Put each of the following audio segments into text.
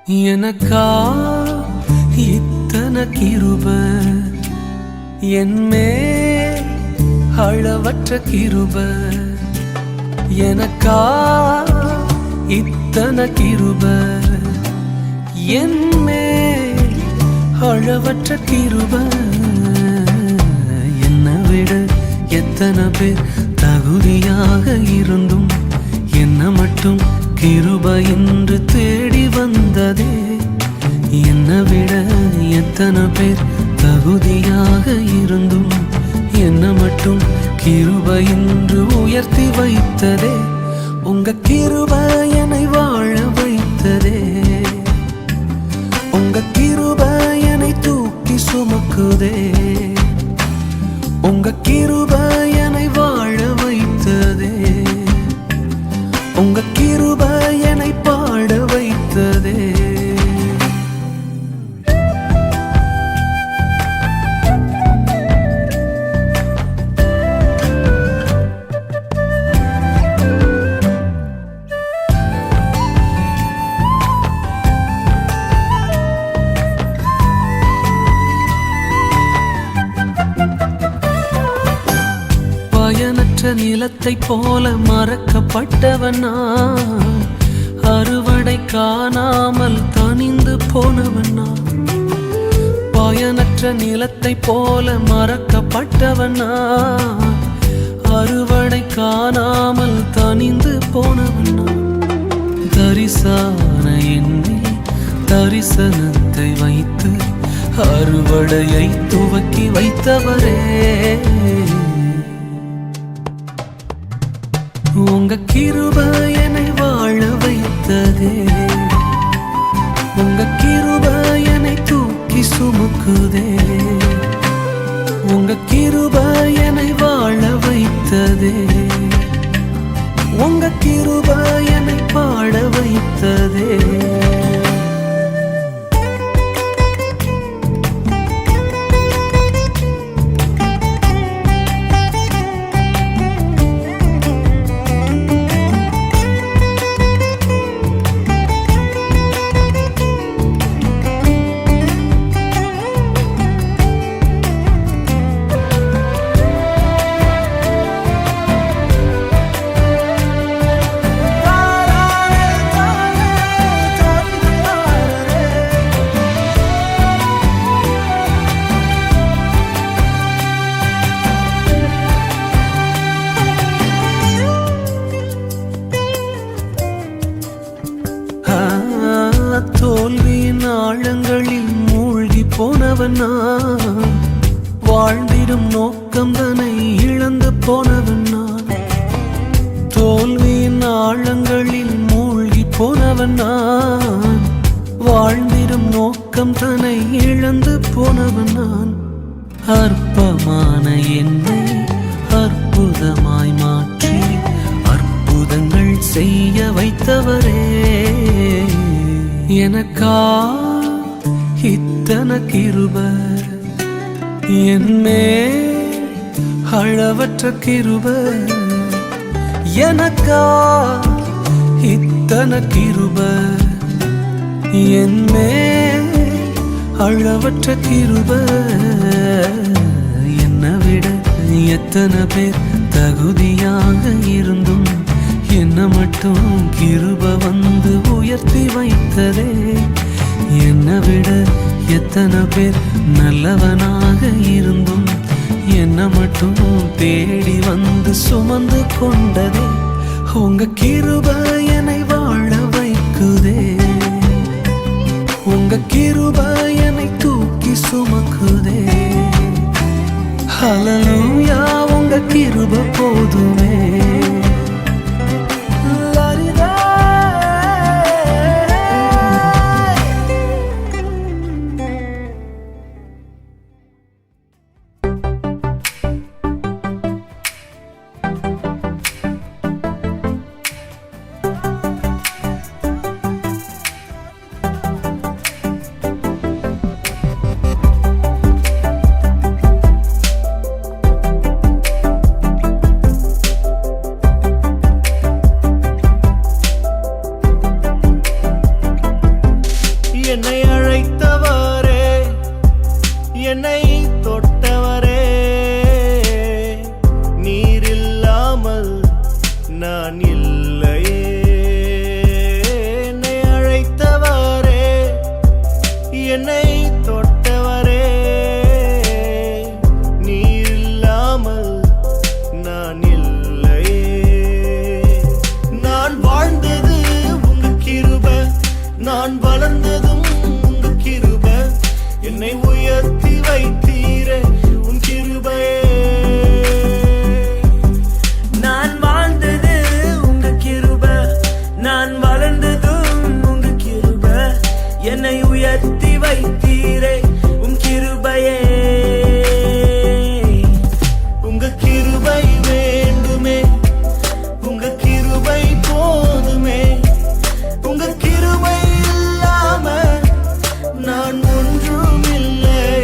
எனக்கா இத்தனை கிருப என்மே அளவற்ற கிருப எனக்கா இத்தனை கிருப என்மே அளவற்ற கிருப என்னை விட எத்தனை பேர் தகுதியாக இருந்தும் என்ன மட்டும் கிருப என்று தேடி வந்ததே. என்னை விட எத்தனை பேர் தகுதியாக இருந்தும் என்ன மட்டும் கிருப என்று உயர்த்தி வைத்ததே. உங்க கிருப என்னை வாழ வைத்ததே. உங்க கிருப என்னை தூக்கி சுமக்குதே. உங்க கிருப என்னை வாழ வைத்ததே. உங்க கிருப என்னை பாட வைத்ததே. பயனற்ற நிலத்தை போல மறக்கப்பட்டவனா, அறுவடை காணாமல் தனிந்து போனவனா. பயனற்ற நிலத்தை போல மறக்கப்பட்டவனா, அறுவடை காணாமல் தனிந்து போனவனா. தரிசான எண்ணில் தரிசனத்தை வைத்து அறுவடையை துவக்கி வைத்தவரே. உங்க கிருப என்னை வாழ வைத்ததே. உங்க கிருப என்னை தூக்கி சுமக்குதே. உங்க கிருப என்னை வாழ வைத்ததே. உங்க கிருப என்னை பாட வைத்ததே. தோல்வியின் ஆழங்களில் மூழ்கி போனவனா, வாழ்ந்திடும் நோக்கம் தன்னை இழந்து போனவனா. தோல்வியின் ஆழங்களில் மூழ்கி போனவனா, வாழ்ந்திடும் நோக்கம் தன்னை இழந்து போனவனான். அற்பமான என்னை அற்புதமாய் மாற்றி அற்புதங்கள் செய்ய வைத்தவரே. எனக்கா இத்தனை கிருப என்மே அளவற்ற கிருப எனக்கா இத்தனை கிருப என்மே அளவற்ற கிருப. என்னை விட எத்தனை பேர் தகுதியாக இருந்தும் என்ன மட்டும் கிருப வந்து உயர்த்தி வைத்ததே. என்னை விட எத்தனை பேர் நல்லவனாக இருந்தும் என்ன மட்டும் தேடி வந்து சுமந்து கொண்டதே. உங்க கிருப என்னை வாழ வைக்குதே. உங்க கிருப என்னை தூக்கி சுமக்குதே. ஹல்லேலூயா, உங்க கிருப போதுமே. என்னை அழைத்தவரே, என்னை தொட்டவரே, நீர் இல்லாமல் நான் இல்லையே. என்னை அழைத்தவரே, என்னை தொட்டவரே, நீர் இல்லாமல் நான் இல்லையே. நான் வாழ்ந்தது உங்க கிருபை, நான் வளர்ந்ததும் உங்க கிருபை, என்னை உயர்த்தி வைத்தீரே உன் கிருபையே. நான் வாழ்ந்தது உங்க கிருபை, நான் வளர்ந்ததும் உங்க கிருபை, என்னை உயர்த்தி வைத்தீரே உன் கிருபையே. உங்க கிருபை வேண்டுமே, உங்க கிருபை போதுமே, உங்க கிருபை இல்லாம நான் ஒன்றும் இல்லையே.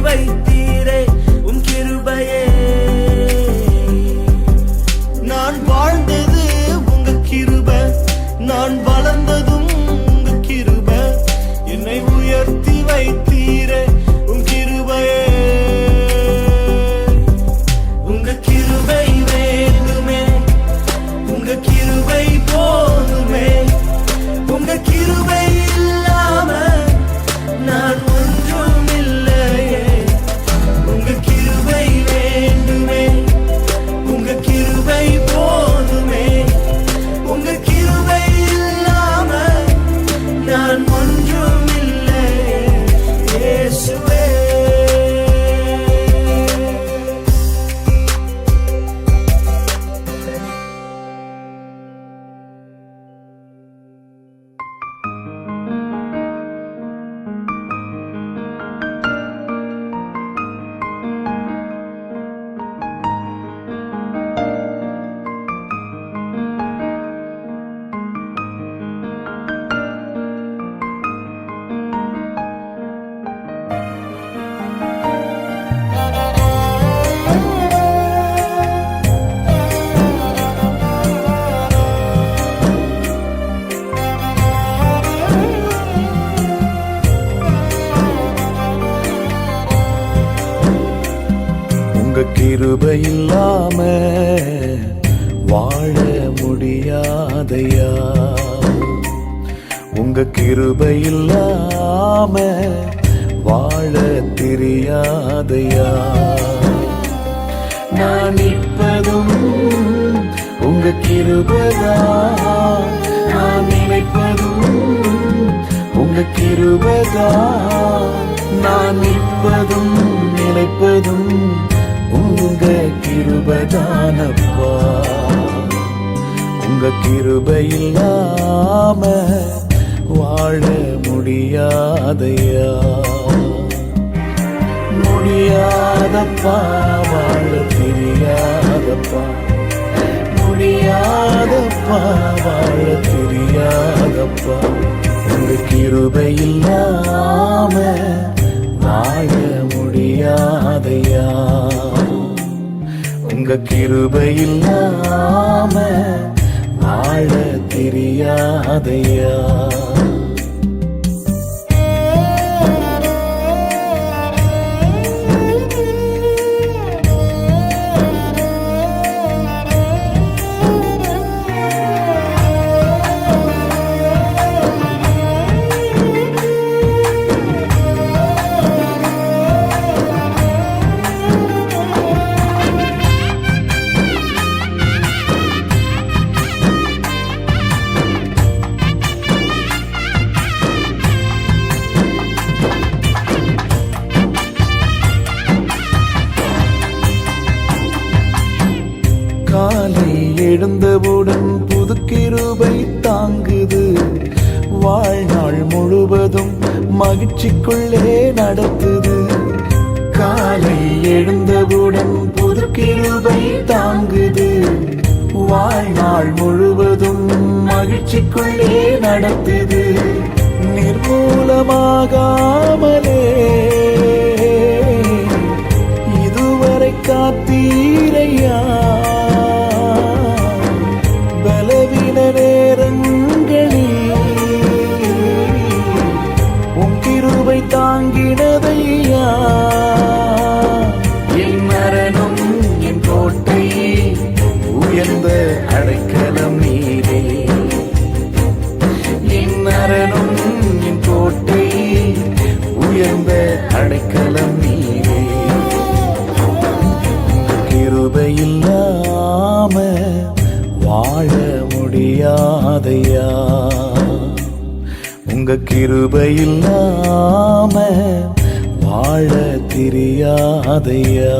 வைத்தீரே உம் கிருபையே. நான் வாழ்ந்தது உங்க கிருபை, நான் வளர்ந்ததும் உங்க கிருபை, என்னை உயர்த்தி வைத்தீரே உம் கிருபையே. உங்க கிருபை வேண்டுமே, உங்க கிருபை போதுமே, உங்க கிருபை இல்லாம நான் ஒன்றும் இல்லையே. உங்க கிருபை வேண்டுமே, உங்க கிருபை போதுமே, உங்க கிருபை இல்லாம நான் ஒன்றும் இல்லையே இயேசுவே. உங்க கிருபை இல்லாம வாழ முடியாதையா, உங்க கிருபை இல்லாம வாழ தெரியாதையா. நான் நிற்பதும் உங்க கிருபைதான், நான் நினைப்பதும் உங்க கிருபைதான், நான் நிற்பதும் நினைப்பதும் உங்க கிருபைதானப்பா. உங்க கிருபை இல்லாம வாழ முடியாதையா, முடியாதப்பா, வாழ தெரியாதப்பா, முடியாதப்பா, வாழ தெரியாதப்பா. உங்க கிருபை இல்லாம வாழ முடியாதையா, உங்க கிருபை இல்லாம வாழ தெரியாதையா. காலை எழுந்தவுடன் புது கிருபை தாங்குது, வாழ்நாள் முழுவதும் மகிழ்ச்சிக்குள்ளே நடத்துது. காலை எழுந்தவுடன் புது கிருபை தாங்குது, வாழ்நாள் முழுவதும் மகிழ்ச்சிக்குள்ளே நடத்துது. நிர்மூலமாகாமலே இதுவரை காத்தீரையா, பலவீன நேரங்களில் உன் கிருபை தாங்கினதையா. என் மரணம் என் கோட்டை, உயர்ந்த அடைக்கலம் நீரே. என் மரணம் என் கோட்டை, உயர்ந்த அடைக்கலம் நீரே. கிருபை இல்லாம வாழ முடியாதையா, உங்க கிருபை இல்லாம வாழ தெரியாதையா.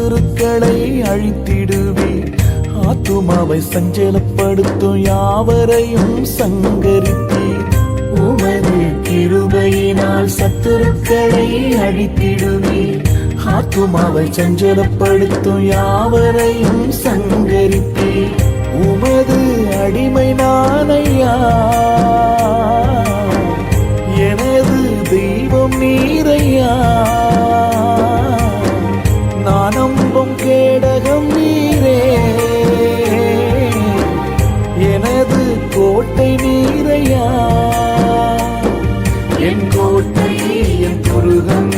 சத்துருக்களை அழித்திடுவீர். ஆத்துமாவை சஞ்சலப்படுத்தும் யாவரையும் சங்கரித்தீர். உமது கிருபையினால் சத்துருக்களை அழித்திடுவீர். ஆத்துமாவை சஞ்சலப்படுத்தும் யாவரையும் சங்கரித்தீர். உமது அடிமை நானையா, எனது தெய்வம் நீரையா. நான் நம்பும் கேடகம் நீரே, எனது கோட்டை நீரையா. என் கோட்டை என் துருகம்,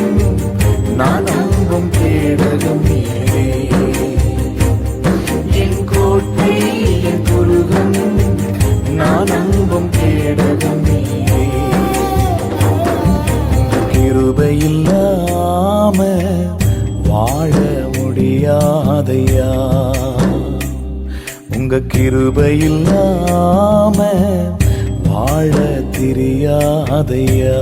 நான் நம்பும் கேடகம் நீரே. என் கோட்டை என் துருகம், நான் நம்பும் கேடகம் நீரே. கிருபை இல்லாம வாழ முடியாதையா, உங்க கிருபை இல்லாம வாழ தெரியாதையா.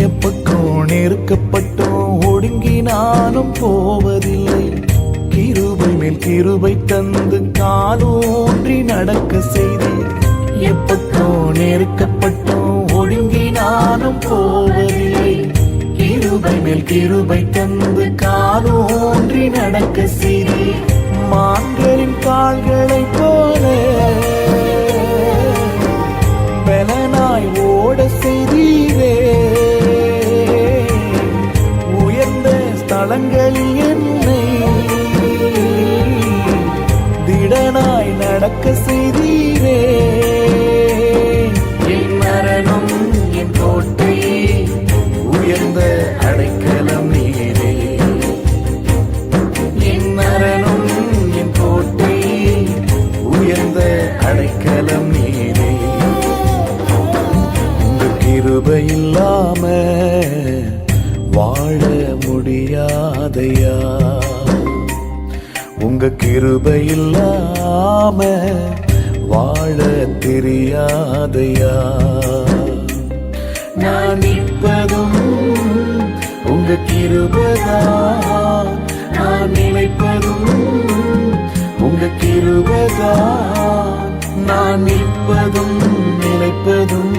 எப்பக்கம் நெருக்கப்பட்டோம் ஒடுங்கினாலும் போவதில்லை. கிருபை மேல் கிருபை தந்து காலூன்றி நடக்க செய்தீர். எப்பக்கம் நெருக்கப்பட்டோம் ஒடுங்கினாலும் போவதில்லை. கிருபை மேல் கிருபை தந்து காலூன்றி நடக்க செய்தீர். மான்களின் கால்களைப் போல பலனாய் ஓட செய்தீரே. உயர்ந்த ஸ்தலங்களில் என்னை திடனாய் நடக்க செய்தீரே. என் மரணம் என் கோட்டை, உயர்ந்த அடைக்கலம் நீரே. என் மரணம் என் கோட்டை, உயர்ந்த அடைக்கலம் நீரே. கிருபை இல்லாம வாழ முடியாதையா, உங்க கிருபை இல்லாம வாழ தெரியாதையா. நான் நிற்பதும் உங்க கிருபைதான், நான் நினைப்பதும் உங்க கிருபைதான். நான் நிற்பதும் நினைப்பதும்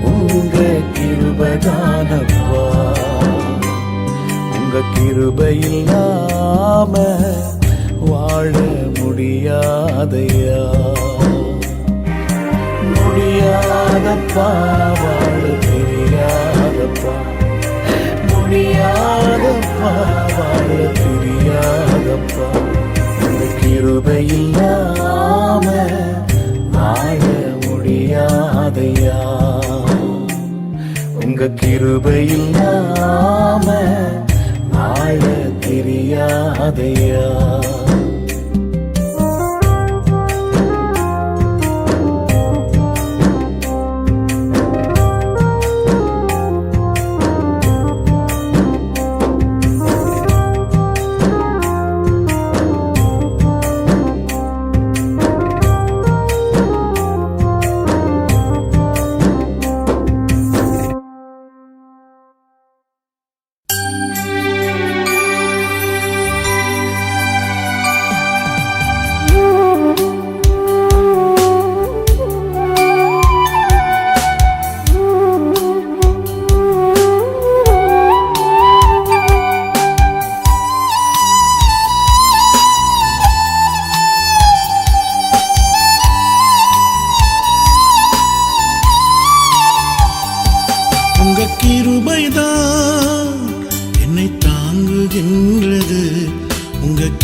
உங்க கிருபைதானப்பா. உங்க கிருபை இல்லாம வாழ முடியாதையா, முடியாதப்பா. வாழ தெரியாதப்பா, முடியாதப்பா. வாழ தெரியாதப்பா. உங்க கிருபை இல்லாம வாழ முடியாதையா, உங்க கிருபை இல்லாம வாழ தெரியாதையா.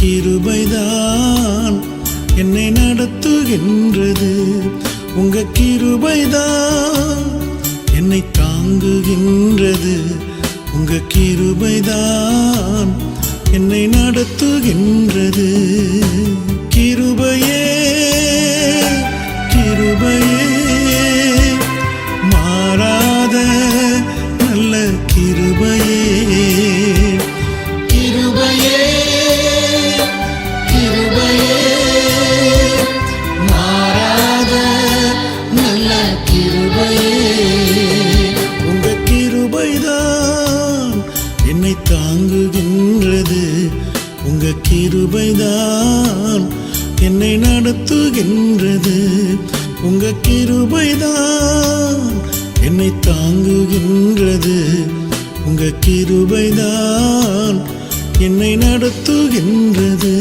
கிருபைதான் என்னை நடத்துகின்றது. உங்க கிருபைதான் என்னை தாங்குகின்றது. உங்க கிருபைதான் என்னை நடத்துகின்றது. கிருபையே கிருபையே மாறாத நல்ல கிருபையே. கிருபையே கிருபையே மாறாத நல்ல கிருபையே. உங்க கிருபைதான் என்னை தாங்குகின்றது. உங்க கிருபைதான் என்னை நடத்துகின்றது. உங்க கிருபைதான் என்னை தாங்குகின்றது. உங்க கிருபைதான் என்னை நடத்துகின்றது.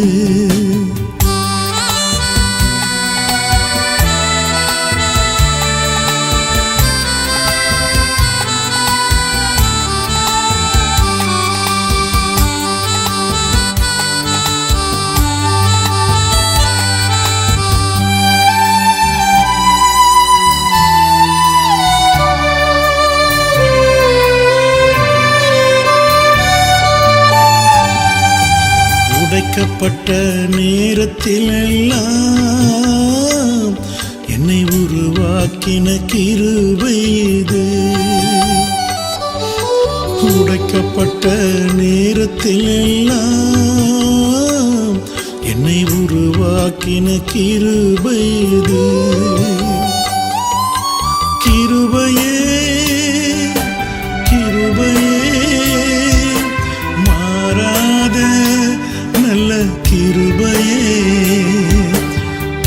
உடைக்கப்பட்ட நேரத்திலெல்லாம் என்னை உருவாக்கின கிருபை இது. உடைக்கப்பட்ட நேரத்திலெல்லாம் என்னை உருவாக்கின கிருபை இது. கிருபையே கிருபையே மாறாத நல்ல கிருபையே.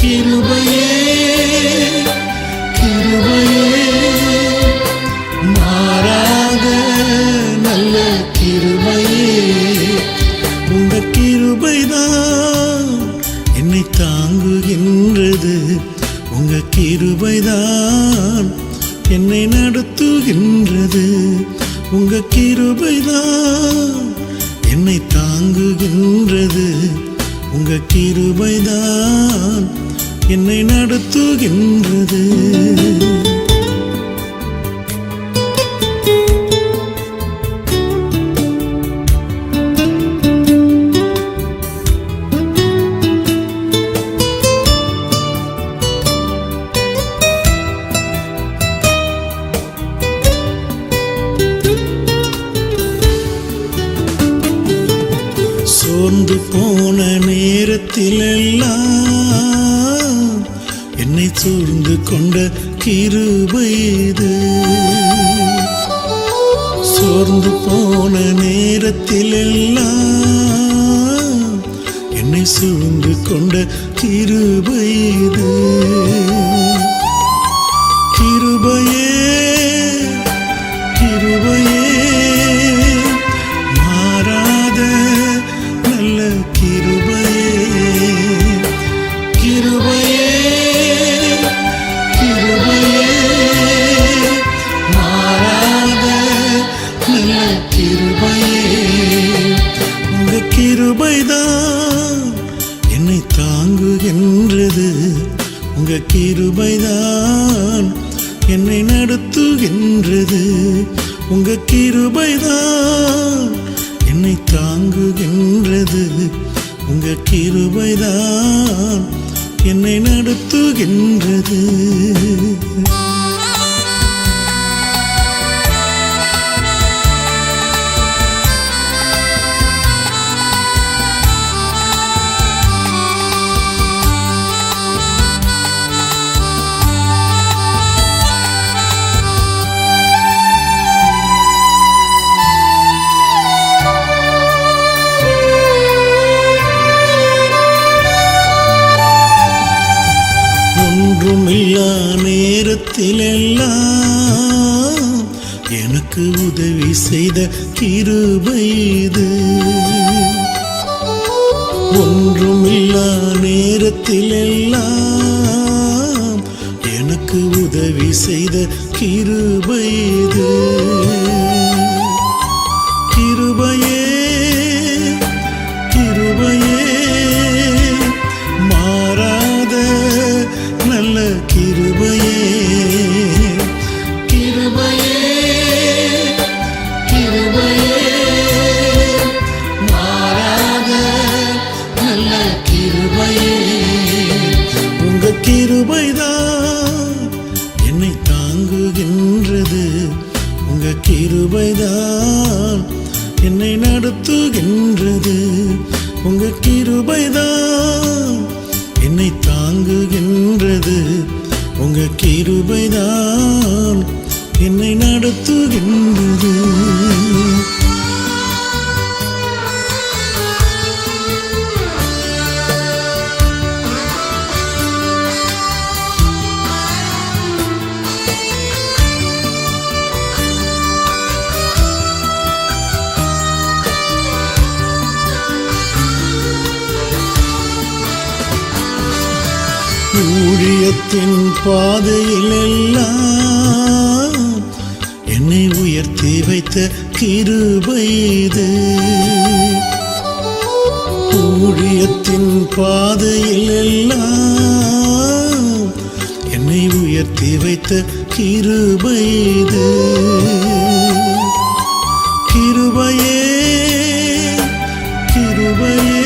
கிருபையே கிருபையே மாறாத நல்ல கிருபையே. உங்க கிருபைதான் என்னை தாங்குகின்றது. உங்க கிருபைதான் என்னை நடத்துகின்றது. உங்க கிருபைதான் என்னை தாங்குகின்றது. உங்க கிருபைதான் என்னை நடத்துகின்றது. சோர்ந்து போன நேரத்திலெல்லாம் என்னை சூழ்ந்து கொண்ட கிருபை இது. சோர்ந்து போன நேரத்திலெல்லாம் என்னை சூழ்ந்து கொண்ட கிருபை இது. கிருபையே கிருபையே மாறாத நல்ல கிருபையே. கிருபையே கிருபையே மாறாத நல்ல கிருபையே. உங்க கிருபைதான் என்னை தாங்குகின்றது. உங்க கிருபைதான் என்னை நடத்துகின்றது. உங்க கிருபைதான் என்னை தாங்குகின்றது. உங்க கிருபைதான் என்னை நடத்துகின்றது. ஒன்றுமில்லா நேரத்திலெல்லாம் எனக்கு உதவி செய்த கிருபை இது. ஒன்றுமில்லா நேரத்திலெல்லாம் எனக்கு உதவி செய்த கிருபை இது. கிருபையே கிருபையே மாறாத நல்ல கிருபையே. கிருபைதான் என்னை நடத்துகின்றது. உங்க கிருபைதான் என்னை தாங்குகின்றது. உங்க கிருபைதான் என்னை நடத்துகின்றது. ஊழியத்தின் பாதையில் எல்லாம் என்னை உயர்த்தி வைத்த கிருபை இது. ஊழியத்தின் பாதையில் எல்லாம் என்னை உயர்த்தி வைத்த கிருபை இது. கிருபையே கிருபையே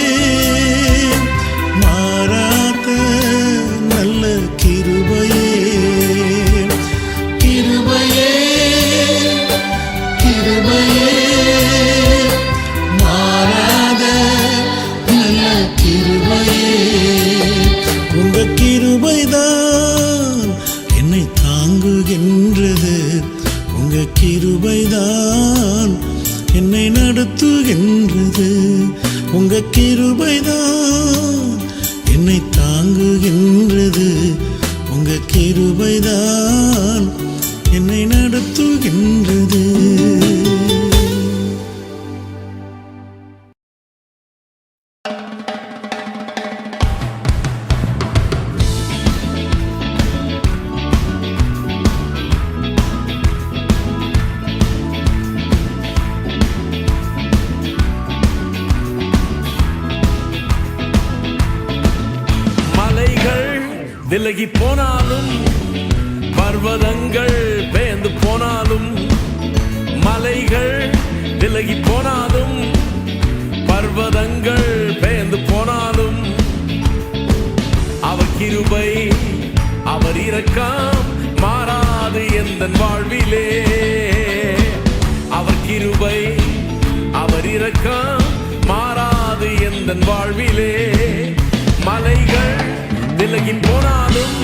கிருபைதான் என்னை நடத்துகின்றது. உங்க கிருபைதான் என்னை தாங்குகின்றது. உங்க கிருபைதான் என்னை நடத்துகின்றது. விலகி போனாலும் பர்வதங்கள் பெயர்ந்து போனாலும், மலைகள் விலகி போனாலும் பர்வதங்கள் பெயர்ந்து போனாலும், அவர் கிருபை அவர் இரக்கம் மாறாது எந்தன் வாழ்விலே. அவர் கிருபை அவர் இரக்கம் மாறாது எந்தன் வாழ்விலே. மலைகள் விலகி போனாலும்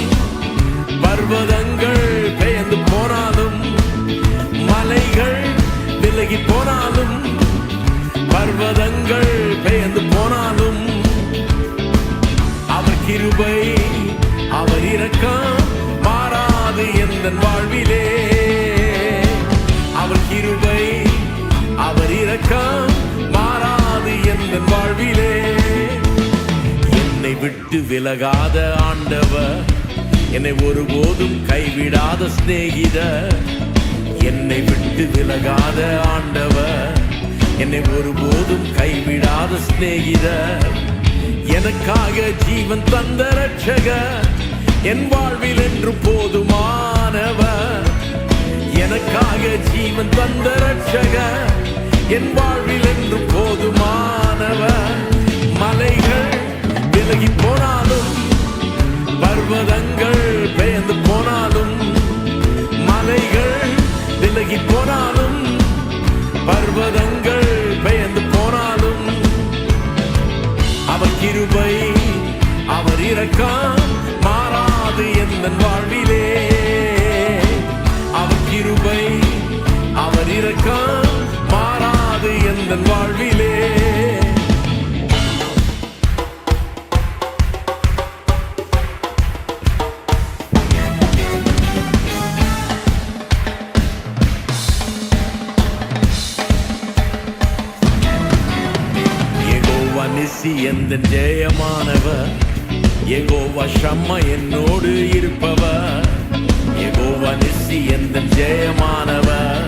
பர்வதங்கள் பெயர்ந்து போனாலும், மலைகள் விலகி போனாலும் பர்வதங்கள் பெயர்ந்து போனாலும், அவர் கிருபை அவர் இரக்கம் மாறாது எந்தன் வாழ்விலே. அவர் கிருபை அவர் இரக்கம் மாறாது எந்தன் வாழ்விலே. என்னை விட்டு விலகாத ஆண்டவர், என்னை ஒருபோதும் கைவிடாத சிநேகிதர். என்னை விட்டு விலகாத ஆண்டவர், என்னை ஒருபோதும் கைவிடாத சிநேகிதர். எனக்காக ஜீவன் தந்த ரட்சகர், என் வாழ்வில் என்று போதுமானவர். எனக்காக ஜீவன் தந்த ரட்சகர், என் வாழ்வில் என்று போதுமானவர். மலைகள் விலகி போனாலும் பர்வதங்கள் பெயர்ந்து போனாலும், மலைகள் விலகி போனாலும் பர்வதங்கள் பெயர்ந்து போனாலும், அவர் கிருபை அவர் இரக்கம் மாறாது எந்தன் வாழ்விலே. அவர் கிருபை அவர் இரக்கம் மாறாது எந்தன் வாழ்விலே. எந்தன் ஜெயமானவர், யெகோவா ஷம்மா என்னோடு இருப்பவர். யெகோவா நிசி எந்தன் ஜெயமானவர்,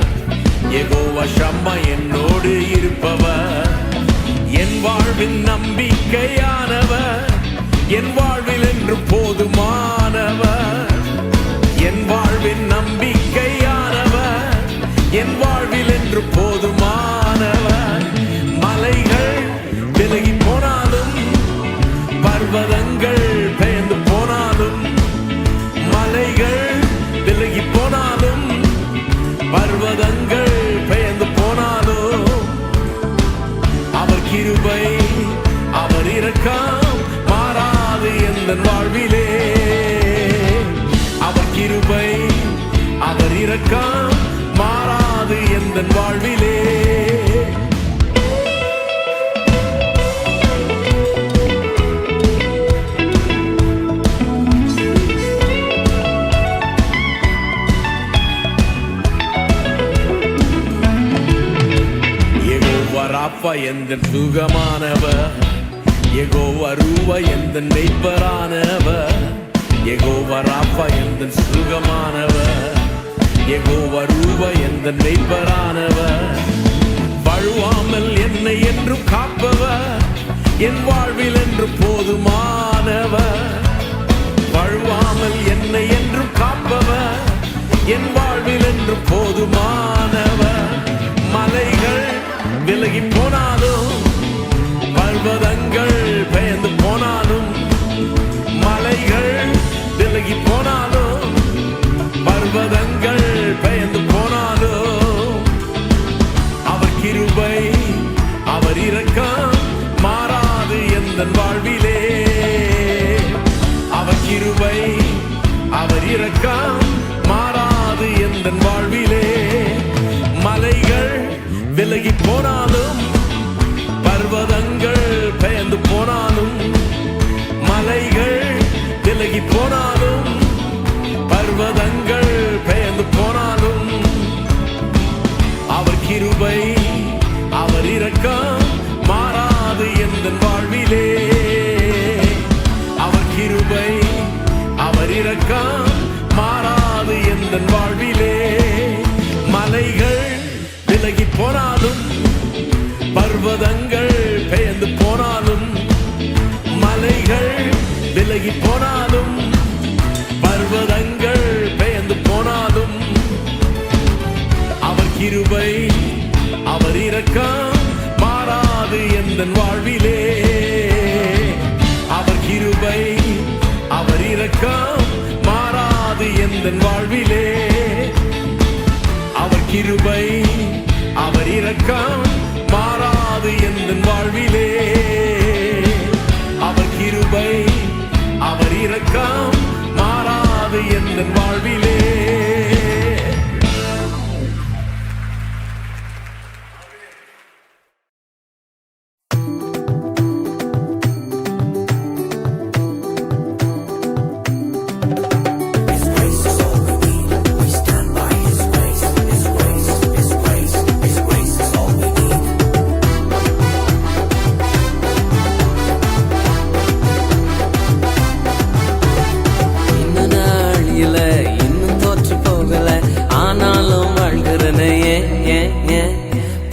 யெகோவா ஷம்மா என்னோடு இருப்பவர். என் வாழ்வின் நம்பிக்கையானவர், என் வாழ்வில் என்று போதுமானவர். என் வாழ்வின் நம்பிக்கையானவர், என் வாழ்வில் என்று போதுமானவர். மலைகள் விலகி போனாலும் பர்வதங்கள் பெயர்ந்து போனாலும், மலைகள் விலகி போனாலும் பர்வதங்கள் இரக்கம் மாறாது எந்தன் வாழ்விலே. ராப்பா எந்தன் சுகமானவர், யெகோவா ரூவா எந்தன் மெய்ப்பரானவர். யெகோவா ராப்பா எந்தன் சுகமானவர், யெகோவா ரூவா எந்தன் மெய்ப்பரானவர். வழுவாமல் என்னை என்றும் காப்பவர், என் வாழ்வில் என்று போதுமானவர். வழுவாமல் என்னை என்றும் காப்பவர், என் வாழ்வில் என்று போதுமானவர். மலைகள் விலகி போனாலும், பர்வதங்கள் பெயர்ந்து போனாலும், மலைகள் விலகி போனாலும், பர்வதங்கள் பெயர்ந்து போனாலும், அவர் கிருபை அவர் இரக்கம் மாறாது எந்தன் வாழ்விலே. அவர் கிருபை அவர் இரக்கம் மாறாது எந்தன் வாழ்விலே. மலைகள் விலகி போனாலும், பர்வதங்கள் பெயர்ந்து போனாலும், மலைகள் விலகி போனாலும், பர்வதங்கள் பெயர்ந்து போனாலும், அவர் கிருபை அவர் இரக்கம் மாறாது எந்தன் வாழ்விலே. அவர் கிருபை அவர் இரக்கம் மாறாது எந்தன் வாழ்விலே. மலைகள் விலகி போனாலும், பர்வதங்கள் பெயர்ந்து போனாலும், மலைகள் விலகி போனாலும், பர்வதங்கள் பெயர்ந்து போனாலும், அவர் கிருபை அவர் இரக்கம் மாறாது எந்தன் வாழ்விலே. அவர் கிருபை அவர் இரக்கம் மாறாது எந்தன் வாழ்விலே. அவர் கிருபை அவர் இரக்கம் மாறாது எந்தன் வாழ்விலே. அவர் கிருபை அவர் இரக்கம் மாறாது எந்தன் வாழ்விலே.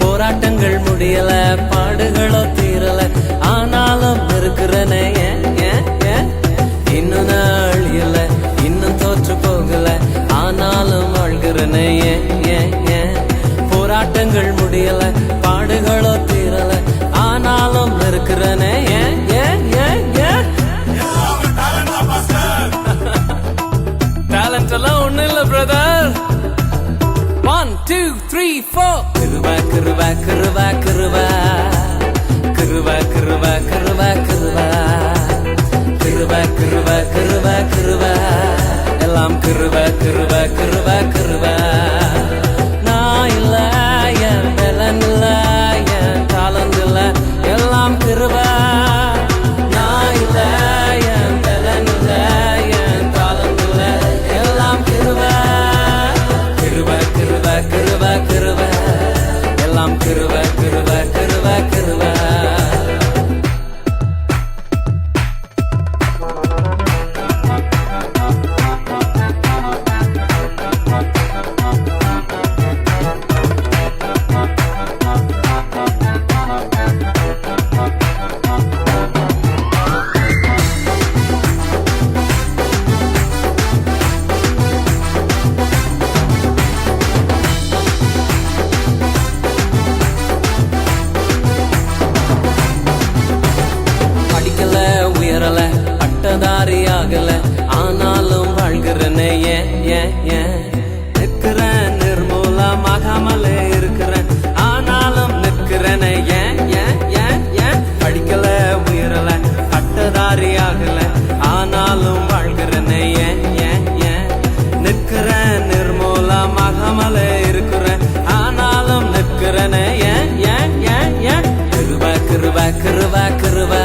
போராட்டங்கள் முடியல, பாடுகளோ தீரல, ஆனாலும் இருக்கிறனே. இன்னும் நாள் இல்ல, இன்னும் தோற்று போகல, ஆனாலும் வாழ்கிறனே. போராட்டங்கள் முடியல, பாடுகளோ தீரல, ஆனாலும் இருக்கிறனே. டேலண்ட் எல்லாம் ஒண்ணு இல்ல பிரதர். 1 2 3 4 கிருபா கிருபா கிருபா கிருபா கிருபா கிருபா கிருபா கிருபா கிருபா கிருபா கிருபா கிருபா எல்லாம் கிருபா கிருபா கிருபா கிருபா. நான் இல்ல, என் பலன் இல்ல, என் தாளந்து இல்ல, எல்லாம் கிருபா. நான் இல்ல, என் பலன் இல்ல, என் தாளந்து இல்ல, எல்லாம் கிருபா. கிருபா கிருபா கிருபா கிருபா எல்லாம் கிருபா கிருபா கிருபா கிருபா. பார்க்காமலே இருக்கிறேன் ஆனாலும் நிற்கிறேனே ஏன் ஏன் ஏன் ஏன் கிருபை கிருபை கிருபை கிருபை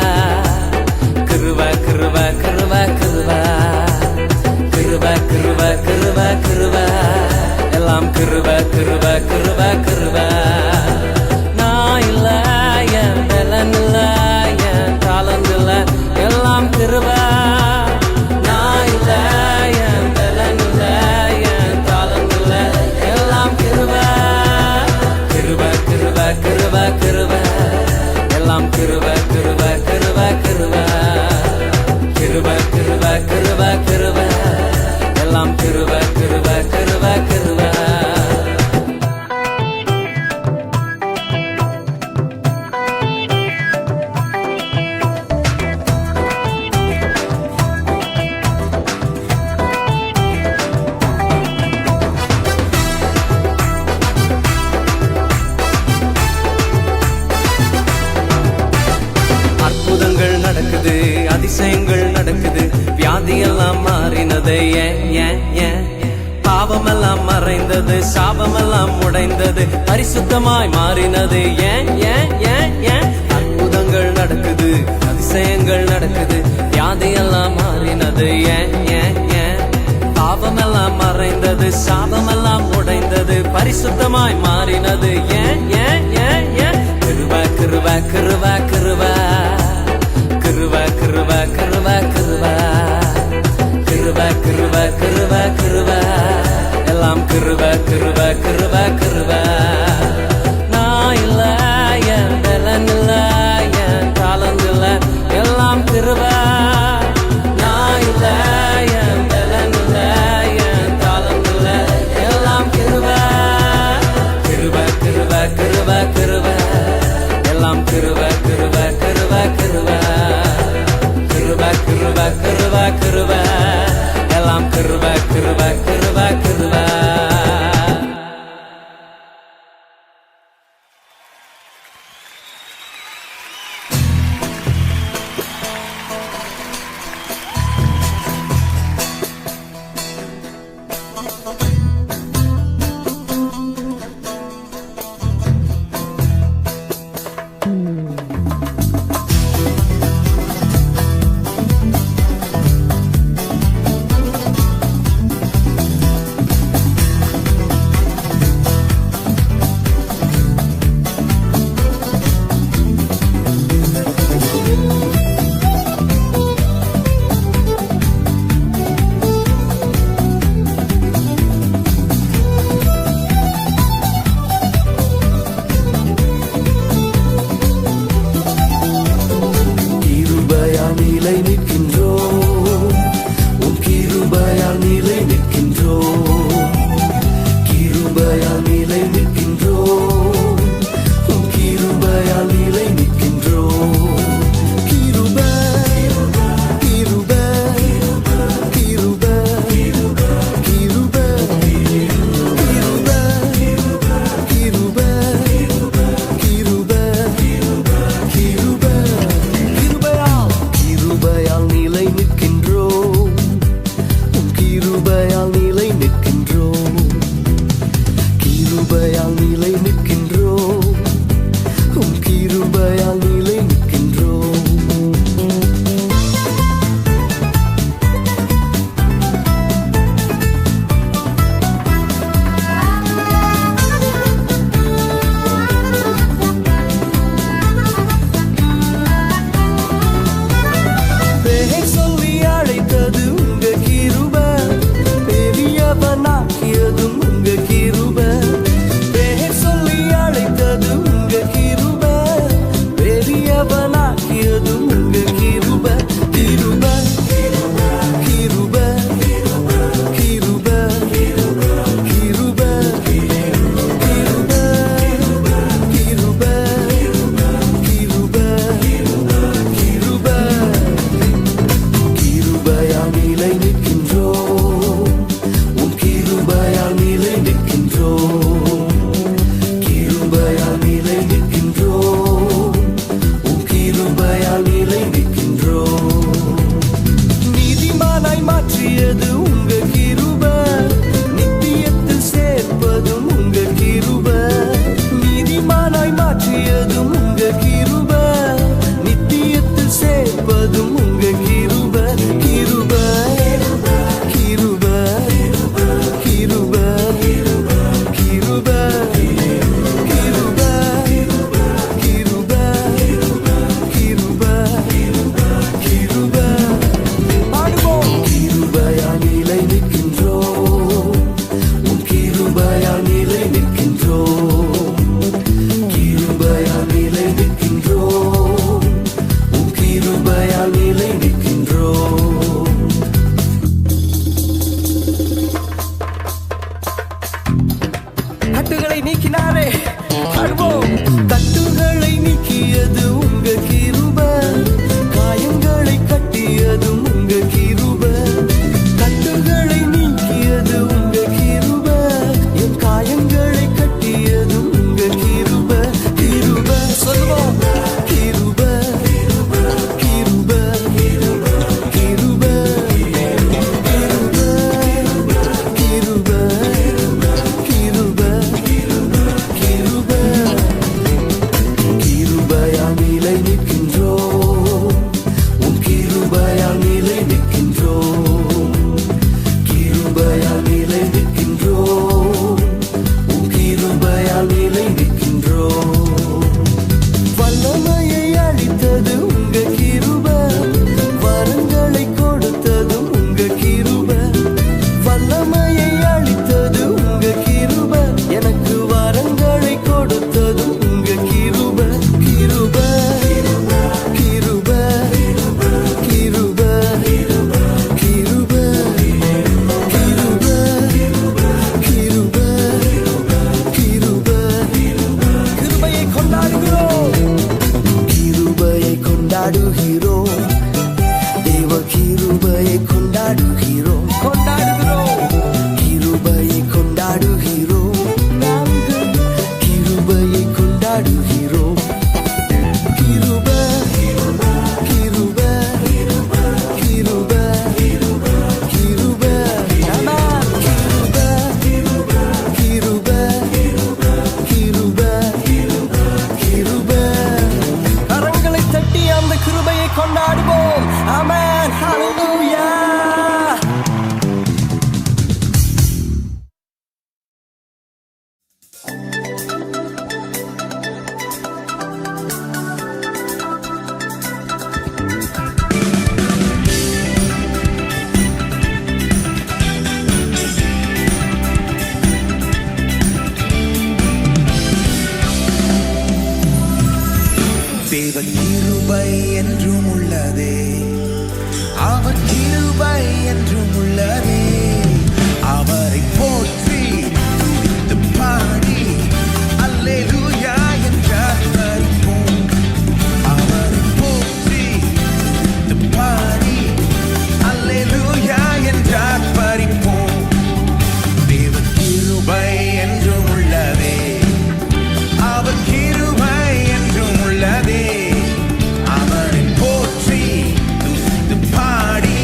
கிருபை கிருபை கிருபை கிருபை கிருபை கிருபை கிருபை கிருபை எல்லாம் கிருபை கிருபை கிருபை கிருபை நான் இல்ல என் பலன் இல்ல என் தாளந்து இல்ல எல்லாம் கிருபை நான் இல்ல என் பலன் இல்ல என் தாளந்து இல்ல எல்லாம் கிருபை கிருபை கிருபை கிருபை கிருபை எல்லாம் கிருபை கிருபை கிருபை கிருபை கிருபை கிருபை கிருபை கிருபை எல்லாம் கிருபை கிருபை கிருபை கிருபை அற்புதங்கள் நடக்குது அதிசயங்கள் நடக்குது வியாதியெல்லாம் மாறினது ஏன் ஏன் ஏன் பாவமெல்லாம் மறைந்தது சாபமெல்லாம் உடைந்தது பரிசுத்தமாய் மாறினது ஏன் ஏன் ஏன் ஏன் அற்புதங்கள் நடக்குது அதிசயங்கள் நடக்குது வியாதியெல்லாம் மாறினது ஏன் ஏன் ஏன் பாவமெல்லாம் மறைந்தது சாபமெல்லாம் உடைந்தது பரிசுத்தமாய் மாறினது ஏன் ஏன் ஏன் ஏன் கிருபை கிருபை கிருபை கிருபை கிருபை கிருபை கிருபை கிருபை கிருபை கிருபை கிருபை கிருபை எல்லாம் கிருபை கிருபை கிருபை கிருபை நான் இல்ல என் பலன் இல்ல என் தாளந்து இல்ல எல்லாம் கிருபை நான் இல்ல என் பலன் இல்ல என் தாளந்து இல்ல எல்லாம் கிருபை கிருபை கிருபை கிருபை கிருபை எல்லாம் கிருபை கிருபை கிருபை கிருபை கிருபை கிருபை கிருபை கிருபை எல்லாம் கிருபை கிருபை கிருபை கிருபை கட்டுகளை நீக்கினாரே பாடுவோம். கட்டுகளை நீக்கியது உங்க கிருபை, காயங்களை கட்டியதும் உங்க கிருபை. கட்டுகளை நீக்கியது உங்க கிருபை, என் காயங்களை கட்டியதும் உங்க கிருபை. கிருபை சொல்லுவோம். கிருபை கிருபை கிருபை கிருபை கிருபை கிருபை கிருபை. கிருபையால் நிலை நிற்கின்றோம், உன் கிருபையால் நிலை நிற்கின்றோம். கிருபையால் நிலை நிற்கின்றோம், உன் கிருபையால் நிலை நிற்கின்றோம். வல்லமையை அளித்தது உங்க கிருபை, வரங்களை கொடுத்ததும் உங்க கிருபை. வல்லமையை அளித்தது உங்க கிருபை, எனக்கு வரங்களை கொடுத்ததும் உங்க கிருபை. கிருபை கிருபை கிருபை கிருபை கிருபை கிருபை. கிருபையை கொண்டாடுகிறோம், கிருபையை கொண்டாடுகிறோம், தேவ கிருபையை கொண்டாடுகிறோம், கொண்டாடுகிறோம். கிருபையை கொண்டாடுகிறோம், நாங்கள் கிருபையை கொண்டாடுகிறோம். கிருபை கிருபை கிருபை கிருபை கிருபை. ஆமென். கிருபை கிருபை கிருபை கிருபை. கரங்களை தட்டி அந்த கிருபையை கொண்டாடுவோம். ஆமென். ஹல்லேலூயா. தேவ கிருபை என்றும் உள்ளதே, அவர் கிருபை என்றும் உள்ளதே. அவரை போற்றி துதித்து பாடி அல்லேலூயா என்றார் பறிப்போம். அவரை போற்றி துதித்து பாடி அல்லேலூயா என்றார் பறிப்போம். தேவ கிருபை என்றும் உள்ளதே, அவர் கிருபை என்றும் உள்ளதே. அவரை போற்றி துதித்து பாடி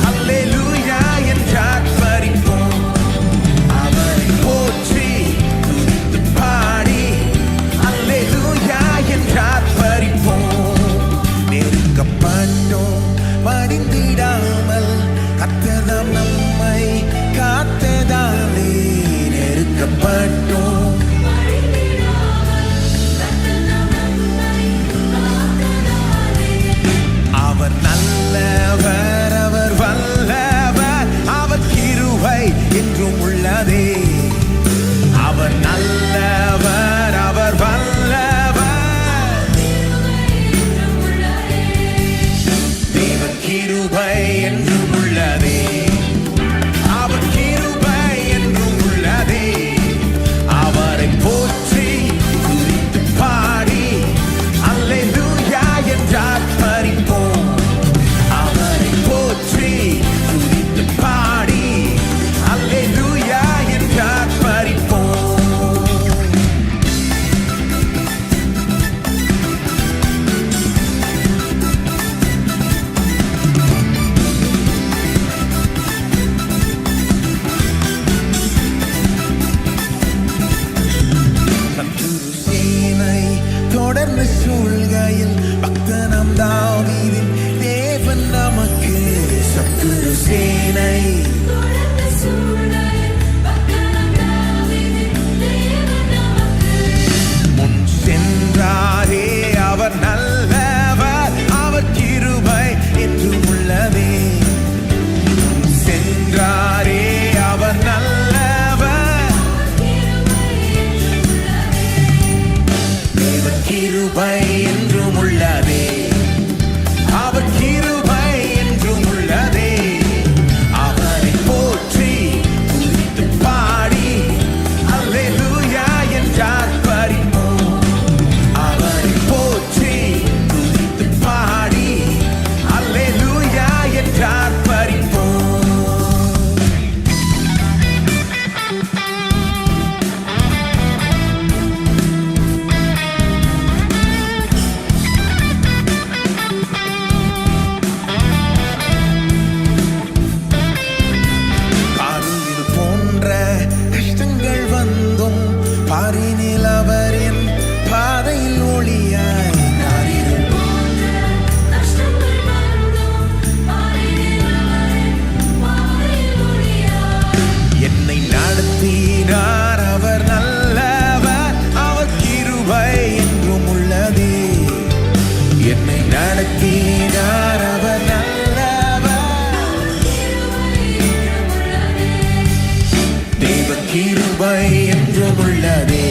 அல்லேலூயா என்றார் பறிப்போம். அவரை போற்றி துதித்து பாடி அல்லேலூயா என்றார் பறிப்போம். நெருக்கப்பட்டோம் மடிந்திடாமல், கர்த்தர் நம்மை காத்ததாலே. நெருக்கப்பட்டோம், அவர் நல்லவர், அவர் வல்லவர், அவர் கிருபை என்றும் உள்ளதே. அவர் நல்லவர், அவர் வல்லவர், தேவன் கிருபை என்றும் உள்ளதே. அவர் கிருபை என்றும் உள்ளதே. அவரை போற்றி துதித்து பாடி அல்லேலூயா என்றார் பறிப்போம். அவரை போற்றி துதித்து பாடி அல்லேலூயா என்றார் பறிப்போம். சத்துரு சேனை தொடர்ந்து சூழ்கையில், பக்தனம் தாவீதின் தேவன் நமக்கு. சத்துரு சேனை முன் சென்றாரே, அவர் நல்லவர், அவர் கிருபை என்றும் உள்ளதே. முன் சென்றாரே, அவர் நல்லவர், தேவன் கிருபை என்றும் உள்ளதே. அவர் கிருபை என்றும் உள்ளதே. அவரை போற்றி துதித்து பாடி அல்லேலூயா கிருபை என்றும் உள்ளதே